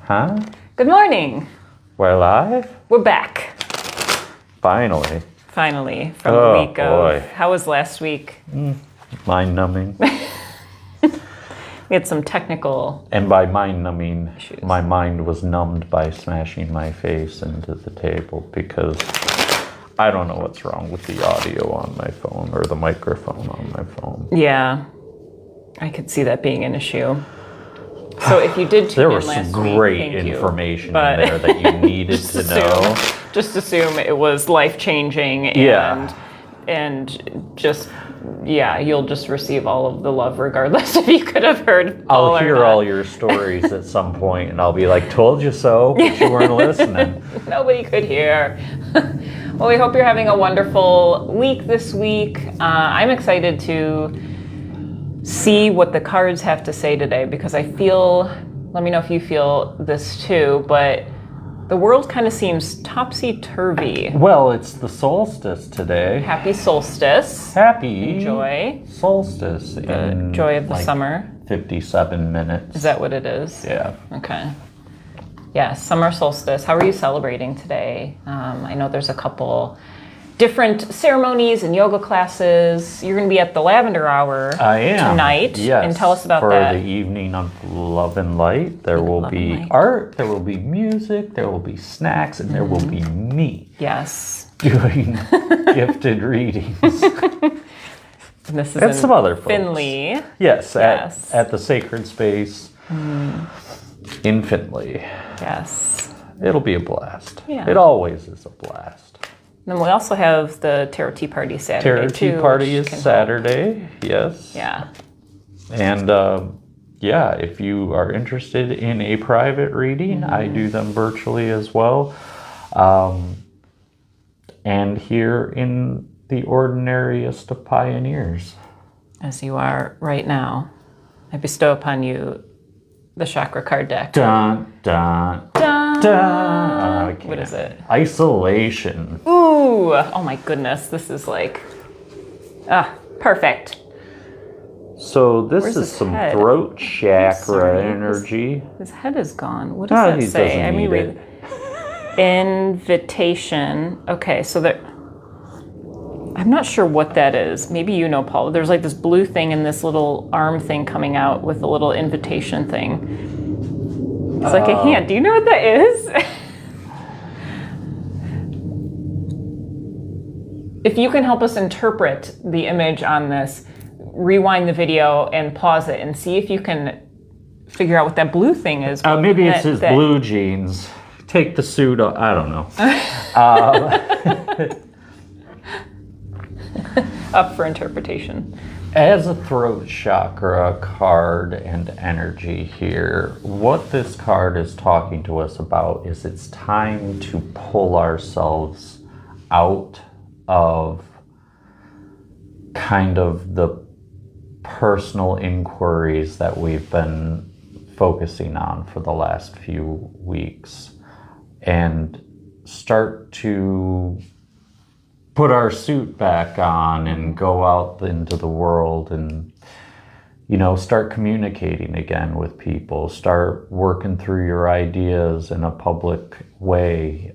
Huh? Good morning. We're live? We're back. Finally. Finally, from the week boy. of... How was last week? Mind-numbing. We had some technical... And by mind-numbing, issues. my mind was numbed by smashing my face into the table because I don't know what's wrong with the audio on my phone or the microphone on my phone. Yeah, I could see that being an issue. So if you did tune There in was last some week, great thank you. information But in there that you needed to know. Just assume it was life-changing and just, yeah, you'll just receive all of the love regardless if you could have heard Paul I'll hear or not. all your stories at some point and I'll be like, told you so, but you weren't listening. Nobody could hear. Well, we hope you're having a wonderful week this week. I'm excited to see what the cards have to say today because I feel, let me know if you feel this too, but the world kind of seems topsy-turvy. Well, it's the solstice today. Happy solstice. Happy Enjoy. solstice. The joy of the summer. 57 minutes. Is that what it is? Yeah. Okay. Yeah, summer solstice. How are you celebrating today? I know there's a couple different ceremonies and yoga classes. You're going to be at the Lavender Hour tonight. Yes. And tell us about for that. For the evening of love and light. There will be art, there will be music, there will be snacks, and there will be me. Yes. Doing gifted readings. And this is and some other folks. Finley. Yes, at the Sacred Space in Finley. Yes. It'll be a blast. Yeah. It always is a blast. And then we also have the Tarot Tea Party Saturday, Tarot Tea Party is Saturday, yes. Yeah. And yeah, if you are interested in a private reading, I do them virtually as well. And here in the ordinariest of pioneers. As you are right now, I bestow upon you the chakra card deck. Dun, dun, Dun. dun. What is it? Isolation. Ooh, oh my goodness, this is like, perfect. So this Where's is his some head? throat chakra sorry. energy. His head is gone. What does that He say? doesn't I mean, need it. Invitation. Okay, so there. I'm not sure what that is. Maybe you know, Paul. There's like this blue thing and this little arm thing coming out with a little invitation thing. It's like a hand. Do you know what that is? If you can help us interpret the image on this, rewind the video and pause it and see if you can figure out what that blue thing is. Maybe it's his blue jeans. Take the suit off. I don't know. Up for interpretation. As a throat chakra card and energy here, what this card is talking to us about is it's time to pull ourselves out of kind of the personal inquiries that we've been focusing on for the last few weeks and start to put our suit back on and go out into the world and, you know, start communicating again with people, start working through your ideas in a public way,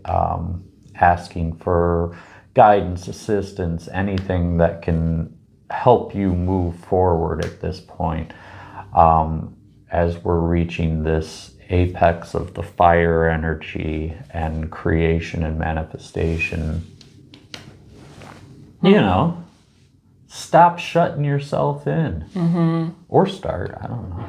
asking for guidance, assistance, anything that can help you move forward at this point as we're reaching this apex of the fire energy and creation and manifestation. You know, stop shutting yourself in. Or start, I don't know.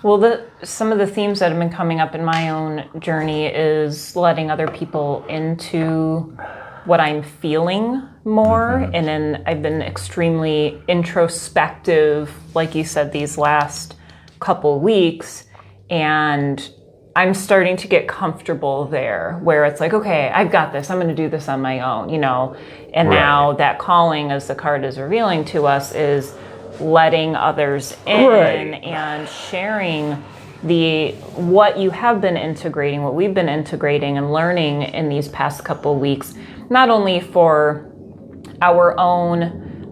Well, some of the themes that have been coming up in my own journey is letting other people into what I'm feeling more. And then I've been extremely introspective, like you said, these last couple weeks. And I'm starting to get comfortable there where it's like, okay, I've got this. I'm going to do this on my own, you know. And now that calling, as the card is revealing to us, is letting others in and sharing what you have been integrating, what we've been integrating and learning in these past couple weeks, not only for our own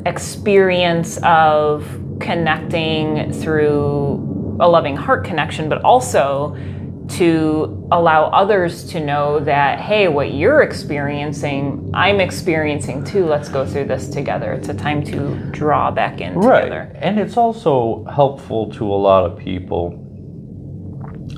experience of connecting through a loving heart connection, but also to allow others to know that, hey, what you're experiencing, I'm experiencing too. Let's go through this together. It's a time to draw back in together. And it's also helpful to a lot of people.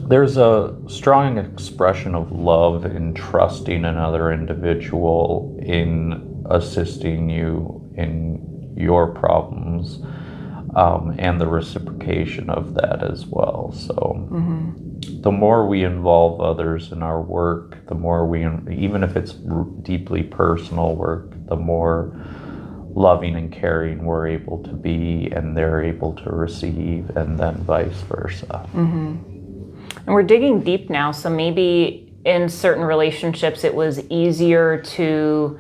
There's a strong expression of love in trusting another individual in assisting you in your problems, and the reciprocation of that as well. So the more we involve others in our work, the more even if it's deeply personal work, the more loving and caring we're able to be, and they're able to receive, and then vice versa. And we're digging deep now, so maybe in certain relationships it was easier to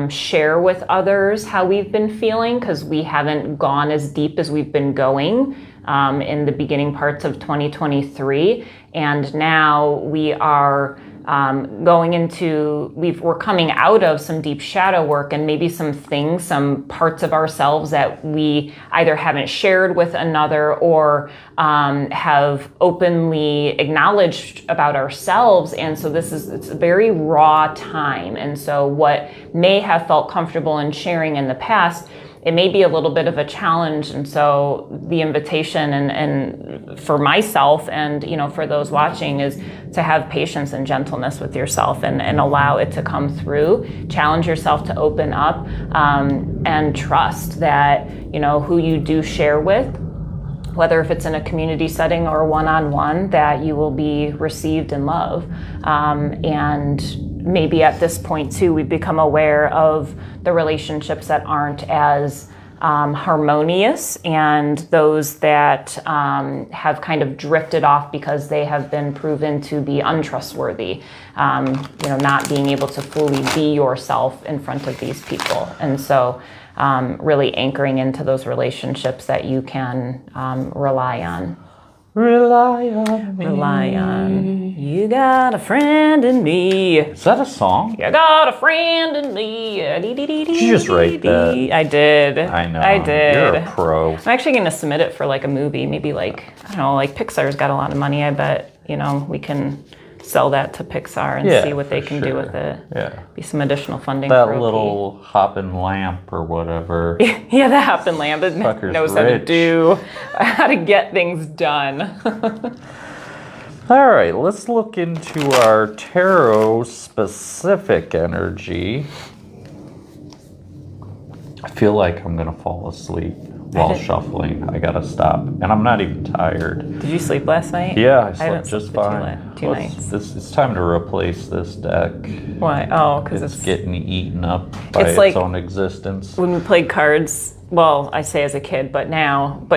share with others how we've been feeling, because we haven't gone as deep as we've been going in the beginning parts of 2023. And now we are we're coming out of some deep shadow work, and maybe some parts of ourselves that we either haven't shared with another or have openly acknowledged about ourselves. And so it's a very raw time. And so what may have felt comfortable in sharing in the past, it may be a little bit of a challenge. And so the invitation and for myself and, for those watching is to have patience and gentleness with yourself and allow it to come through. Challenge yourself to open up and trust that, who you do share with, whether if it's in a community setting or one-on-one, that you will be received in love. And maybe at this point too, we've become aware of the relationships that aren't as harmonious, and those that have kind of drifted off because they have been proven to be untrustworthy, not being able to fully be yourself in front of these people. And so really anchoring into those relationships that you can rely on. Rely on me. Rely on. You got a friend in me. Is that a song? You got a friend in me. Did you just write that? I did. I know. I did. You're a pro. I'm actually going to submit it for like a movie. Maybe Pixar's got a lot of money. I bet, we can sell that to Pixar and see what they can do with it. Yeah. Be some additional funding. That for little hopping lamp or whatever. Yeah, the hopping lamp knows how to get things done. All right, let's look into our tarot specific energy. I feel like I'm gonna fall asleep while shuffling. I gotta stop, and I'm not even tired. Did you sleep last night? Yeah, I slept just fine. Two nights. It's time to replace this deck. Why? Oh, because it's getting eaten up by its own existence. When we played cards, well, I say as a kid, but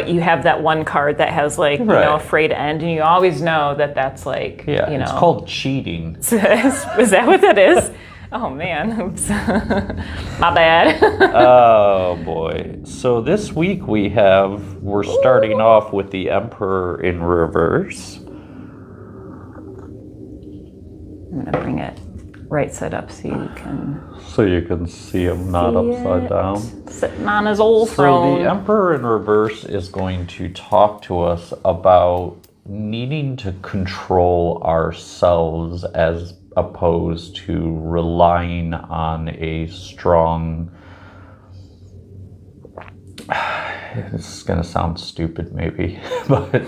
you have that one card that has a frayed end, and you always know that that's it's called cheating. Is that what that is? Oh man, oops. My bad. Oh boy. So this week we're starting off with the Emperor in reverse. I'm gonna bring it right side up so you can see him not upside down. Sitting on his old throne. So the Emperor in reverse is going to talk to us about needing to control ourselves as opposed to relying on a strong, this is going to sound stupid maybe, but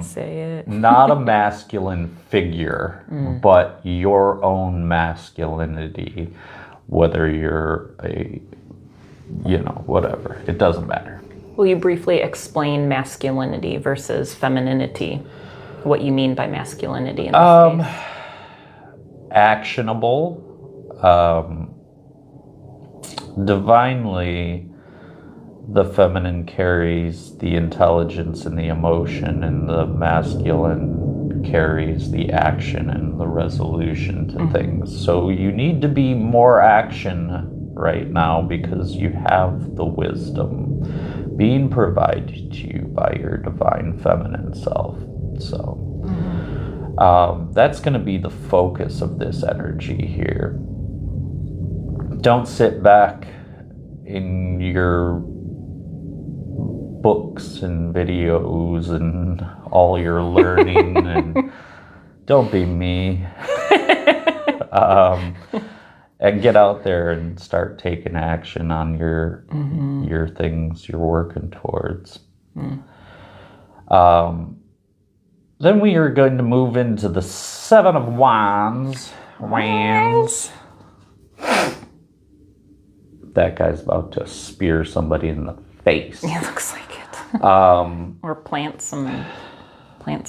say it. Not a masculine figure, but your own masculinity, whether you're whatever, it doesn't matter. Will you briefly explain masculinity versus femininity? What you mean by masculinity in this case? Actionable, divinely, the feminine carries the intelligence and the emotion, and the masculine carries the action and the resolution to things. So you need to be more action right now because you have the wisdom being provided to you by your divine feminine self. So that's going to be the focus of this energy here. Don't sit back in your books and videos and all your learning and don't be me. And get out there and start taking action on your things you're working towards. Then we are going to move into the Seven of Wands. That guy's about to spear somebody in the face. It looks like it. Or plant some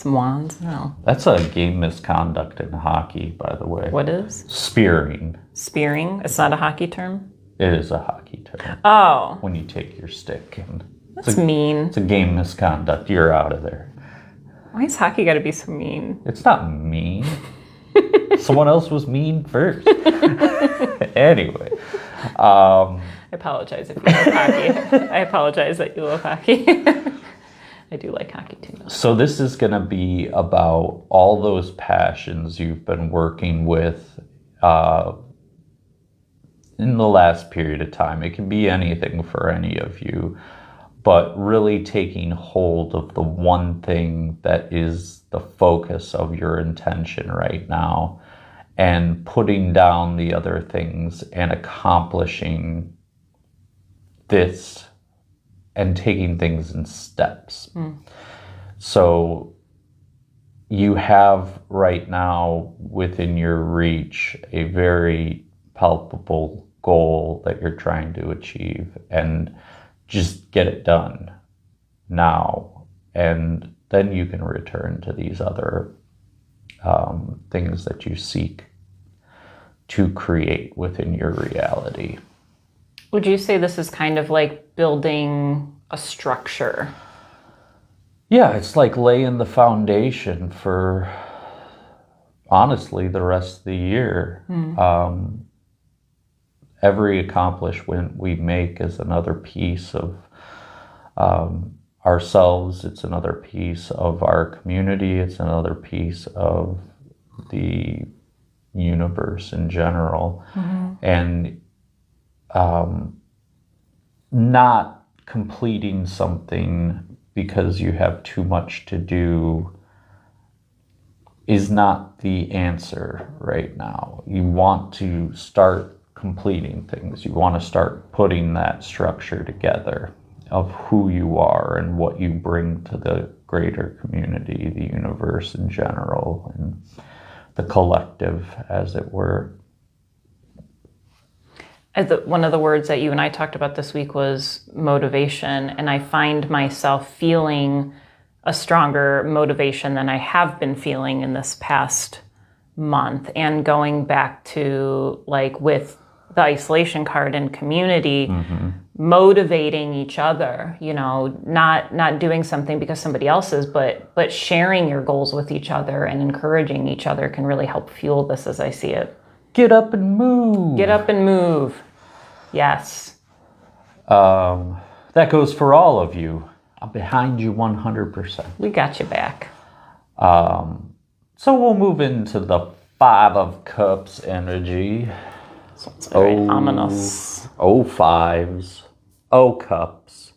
wands. No. That's a game misconduct in hockey, by the way. What is? Spearing. Spearing? It's not a hockey term? It is a hockey term. Oh. When you take your stick and That's mean. It's a game misconduct. You're out of there. Why has hockey got to be so mean? It's not mean. Someone else was mean first. Anyway. I apologize if you love hockey. I apologize that you love hockey. I do like hockey too. So this is going to be about all those passions you've been working with in the last period of time. It can be anything for any of you, but really taking hold of the one thing that is the focus of your intention right now and putting down the other things and accomplishing this and taking things in steps. So you have right now within your reach a very palpable goal that you're trying to achieve, and just get it done now. And then you can return to these other things that you seek to create within your reality. Would you say this is kind of like building a structure? Yeah, it's like laying the foundation for, honestly, the rest of the year. Every accomplishment we make is another piece of ourselves. It's another piece of our community. It's another piece of the universe in general. And not completing something because you have too much to do is not the answer right now. You want to start completing things. You want to start putting that structure together of who you are and what you bring to the greater community, the universe in general, and the collective, as it were. One of the words that you and I talked about this week was motivation, and I find myself feeling a stronger motivation than I have been feeling in this past month. And going back to, like, with the isolation card and community, motivating each other, you know, not doing something because somebody else is, but sharing your goals with each other and encouraging each other can really help fuel this as I see it. Get up and move. Get up and move. Yes. That goes for all of you. I'm behind you 100%. We got you back. So we'll move into the Five of Cups energy. Sounds very ominous. fives. Cups.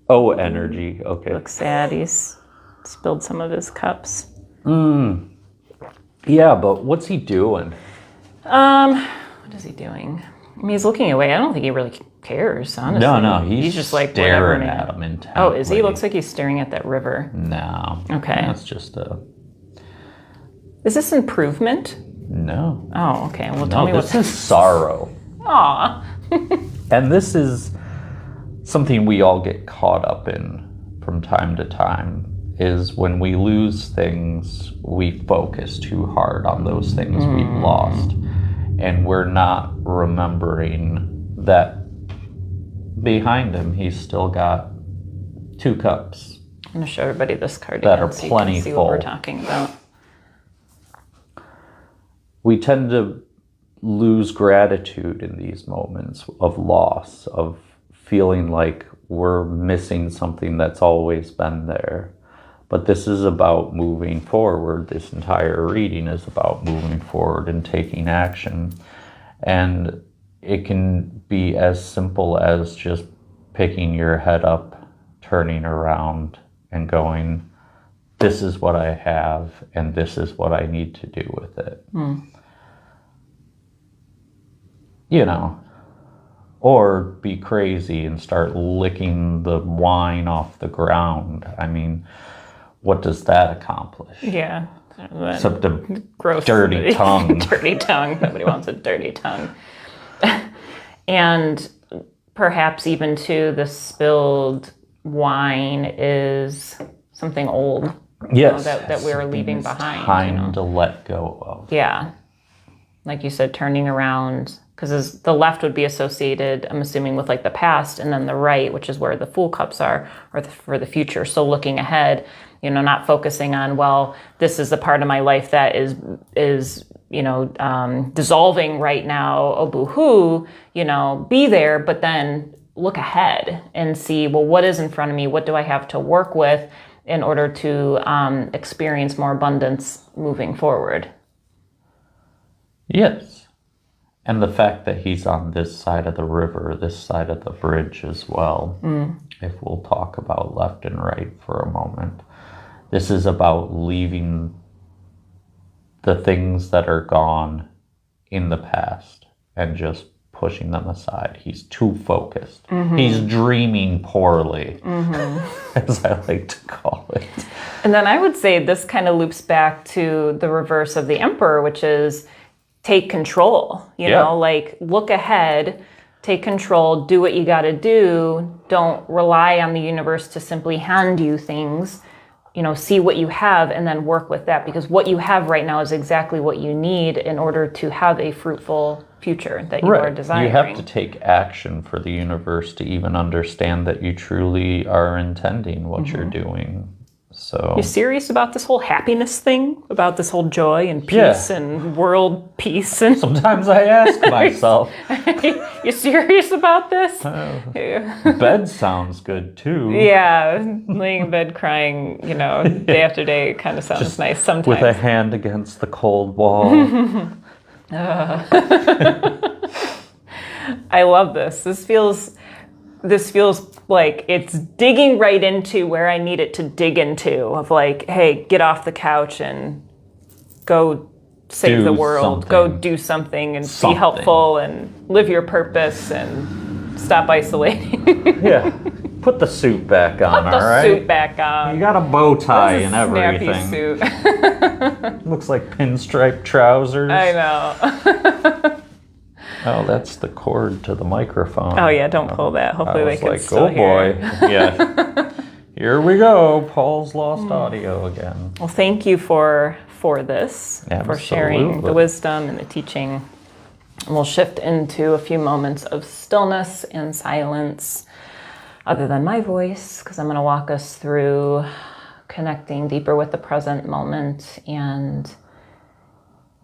Energy. Okay. Looks sad. He's spilled some of his cups. Yeah, but what's he doing? What is he doing? I mean, he's looking away. I don't think he really cares, honestly. No, he's just like staring whatever, at him intently. Oh, is he? Looks like he's staring at that river. No. Okay. That's just a... Is this improvement? No. Oh, okay. Well, tell me what... This is sorrow. Aw. And this is something we all get caught up in from time to time, is when we lose things, we focus too hard on those things we've lost. And we're not remembering that behind him, he's still got 2 cups. I'm going to show everybody this card that again are so plenty you can see full. what we're talking about. We tend to lose gratitude in these moments of loss, of feeling like we're missing something that's always been there. But this is about moving forward. This entire reading is about moving forward and taking action. And it can be as simple as just picking your head up, turning around and going, this is what I have and this is what I need to do with it. You know, or be crazy and start licking the wine off the ground. I mean, what does that accomplish? Yeah. Except a Gross. dirty tongue. Dirty tongue. Nobody wants a dirty tongue. And perhaps even too, the spilled wine is something old. Yes. That we're leaving behind. Time to let go of. Yeah. Like you said, turning around, because the left would be associated, I'm assuming, with like the past, and then the right, which is where the Fool Cups are, or for the future. So looking ahead, not focusing on, well, this is the part of my life that is dissolving right now. Oh, boo-hoo, be there, but then look ahead and see, well, what is in front of me? What do I have to work with in order to experience more abundance moving forward? Yes. And the fact that he's on this side of the river, this side of the bridge as well, if we'll talk about left and right for a moment, this is about leaving the things that are gone in the past and just pushing them aside. He's too focused. He's dreaming poorly, as I like to call it. And then I would say this kind of loops back to the reverse of the Emperor, which is take control, like look ahead, take control, do what you got to do. Don't rely on the universe to simply hand you things, see what you have and then work with that, because what you have right now is exactly what you need in order to have a fruitful future that you are desiring. You have to take action for the universe to even understand that you truly are intending what you're doing. So you serious about this whole happiness thing? About this whole joy and peace and world peace? And sometimes I ask myself, you serious about this? Bed sounds good too. Yeah, laying in bed crying, day after day kind of sounds just nice sometimes. With a hand against the cold wall. I love this. This feels like it's digging right into where I need it to dig into, of like, hey, get off the couch and go save the world, go do something and be helpful and live your purpose and stop isolating. Yeah. Put the suit back on, all right? Put the suit back on. You got a bow tie and everything. Snappy suit. Looks like pinstripe trousers. I know. Oh, that's the cord to the microphone. Oh yeah, don't pull that. Hopefully they can still hear. Oh boy. Yeah. Here we go. Paul's lost audio again. Well, thank you for this, for sharing the wisdom and the teaching. And we'll shift into a few moments of stillness and silence, other than my voice, because I'm going to walk us through connecting deeper with the present moment and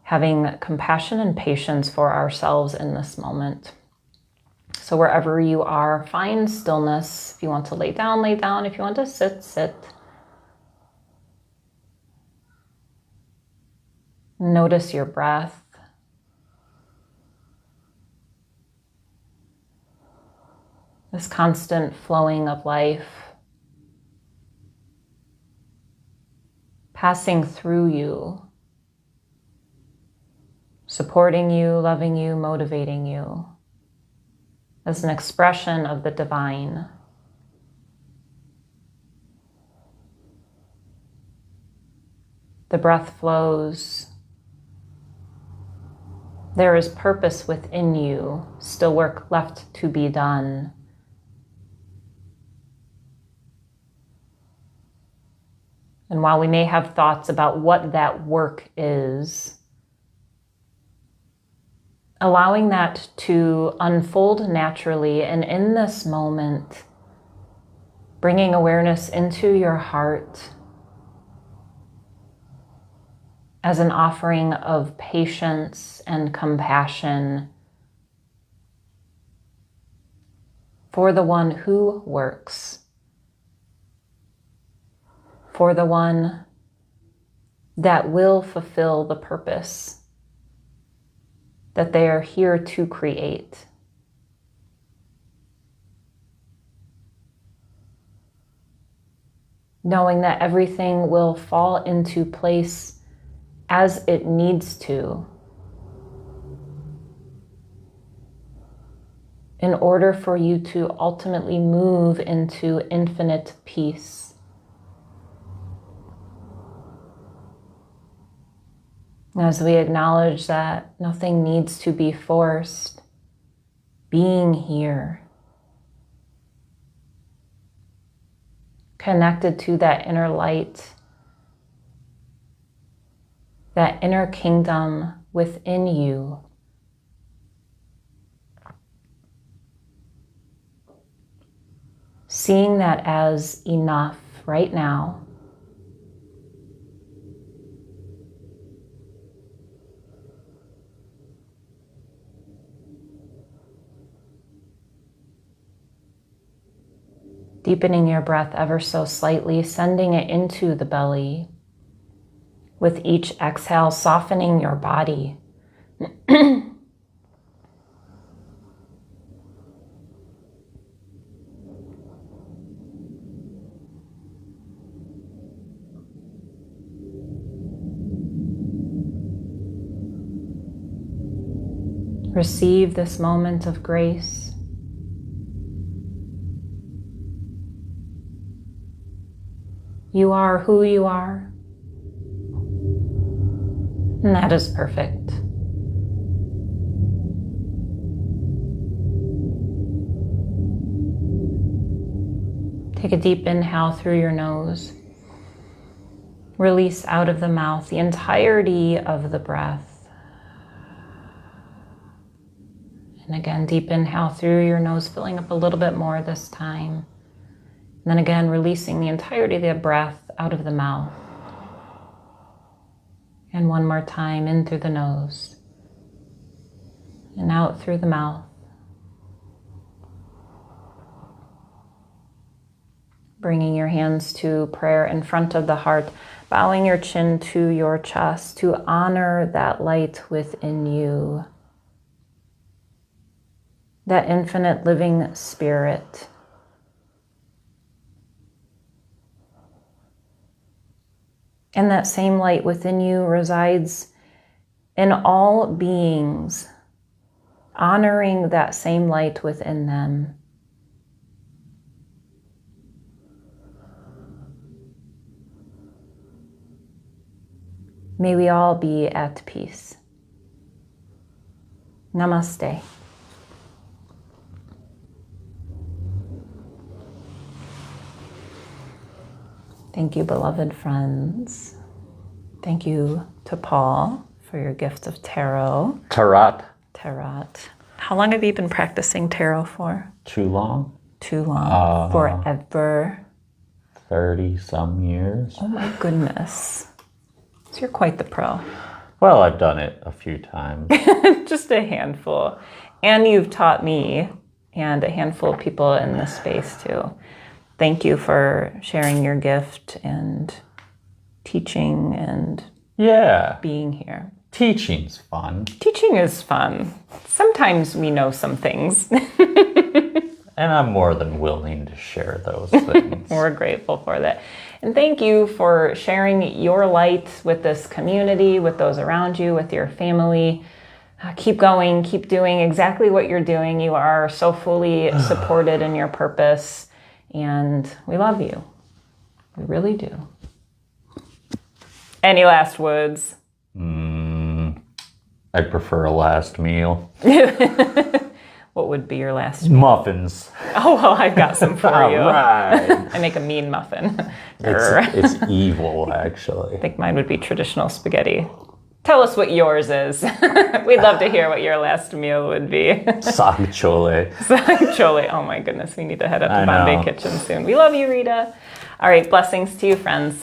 having compassion and patience for ourselves in this moment. So wherever you are, find stillness. If you want to lay down, lay down. If you want to sit, sit. Notice your breath. This constant flowing of life, passing through you, supporting you, loving you, motivating you, as an expression of the divine. The breath flows. There is purpose within you, still work left to be done. And while we may have thoughts about what that work is, allowing that to unfold naturally, and in this moment, bringing awareness into your heart as an offering of patience and compassion for the one who works, for the one that will fulfill the purpose that they are here to create. knowing that everything will fall into place as it needs to in order for you to ultimately move into infinite peace. As we acknowledge that nothing needs to be forced, being here, connected to that inner light, that inner kingdom within you, seeing that as enough right now. Deepening your breath ever so slightly, sending it into the belly. With each exhale, softening your body. Receive this moment of grace. You are who you are, and that is perfect. Take a deep inhale through your nose. Release out of the mouth the entirety of the breath. And again, deep inhale through your nose, filling up a little bit more this time. And then again, releasing the entirety of the breath out of the mouth. And one more time, in through the nose and out through the mouth. Bringing your hands to prayer in front of the heart, bowing your chin to your chest to honor that light within you, that infinite living spirit. And that same light within you resides in all beings, honoring that same light within them. May we all be at peace. Namaste. Thank you, beloved friends. Thank you to Paul for your gift of tarot. Tarot. Tarot. How long have you been practicing tarot for? Too long? Too long. Forever. 30 some years. Oh my goodness. So you're quite the pro. Well, I've done it a few times. Just a handful. And you've taught me and a handful of people in this space too. Thank you for sharing your gift and teaching and being here. Teaching's fun. Teaching is fun. Sometimes we know some things. And I'm more than willing to share those things. We're grateful for that. And thank you for sharing your light with this community, with those around you, with your family. Keep going, keep doing exactly what you're doing. You are so fully supported in your purpose. And we love you. We really do. Any last words? I prefer a last meal. What would be your last meal? Muffins. Oh, well, I've got some for you. All right. I make a mean muffin. It's evil, actually. I think mine would be traditional spaghetti. Tell us what yours is. We'd love to hear what your last meal would be. Sag chole. Sag chole. Oh my goodness, we need to head up to Bombay Kitchen soon. We love you, Rita. All right, blessings to you, friends.